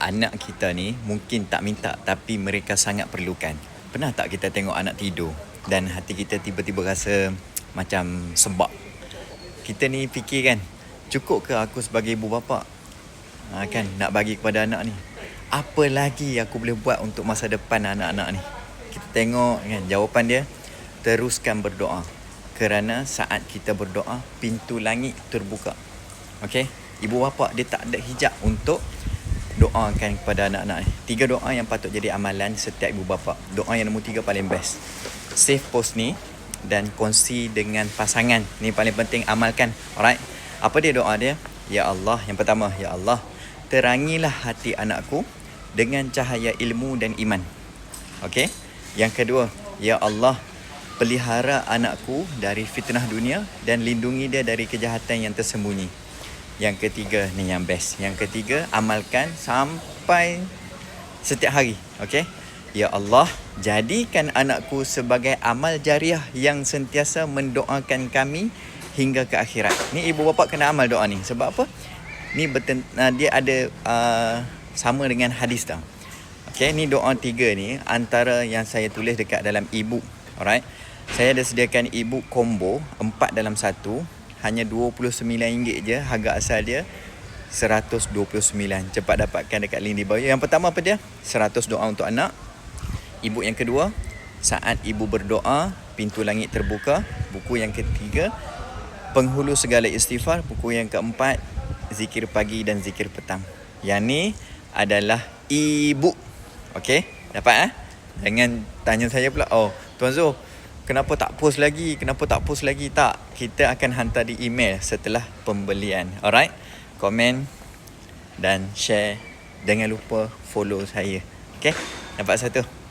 anak kita ni mungkin tak minta tapi mereka sangat perlukan. Pernah tak kita tengok anak tidur dan hati kita tiba-tiba rasa macam sebab? Kita ni fikir kan, cukup ke aku sebagai ibu bapa kan nak bagi kepada anak ni? Apa lagi aku boleh buat untuk masa depan anak-anak ni? Kita tengok kan, jawapan dia, teruskan berdoa. Kerana saat kita berdoa, pintu langit terbuka. Okey, ibu bapa dia tak ada hijab untuk doakan kepada anak-anak ni. 3 doa yang patut jadi amalan setiap ibu bapa. Doa yang nombor 3 paling best. Save post ni dan kongsi dengan pasangan. Ni paling penting, amalkan. Alright. Apa dia doa dia? Ya Allah, yang pertama, ya Allah, terangilah hati anakku dengan cahaya ilmu dan iman. Okey. Yang kedua, ya Allah, pelihara anakku dari fitnah dunia dan lindungi dia dari kejahatan yang tersembunyi. Yang ketiga ni yang best. Yang ketiga, amalkan sampai setiap hari. Okey. Ya Allah, jadikan anakku sebagai amal jariah yang sentiasa mendoakan kami hingga ke akhirat. Ni ibu bapa kena amal doa ni. Sebab apa? Ni dia ada sama dengan hadis tau. Okey, ni doa 3 ni antara yang saya tulis dekat dalam e-book. Alright. Saya ada sediakan e-book combo 4 dalam 1. Hanya RM29 je. Harga asal dia RM129. Cepat dapatkan dekat link di bawah. Yang pertama apa dia? 100 doa untuk anak. Ibu yang kedua, saat ibu berdoa, pintu langit terbuka. Buku yang ketiga, penghulu segala istighfar. Buku yang keempat, zikir pagi dan zikir petang. Yang ni adalah e-book. Okey? Dapat Jangan tanya saya pula, oh Tuan Zul, kenapa tak post lagi? Tak, kita akan hantar di email setelah pembelian. Alright? Komen dan share. Jangan lupa follow saya. Okay? Nampak satu?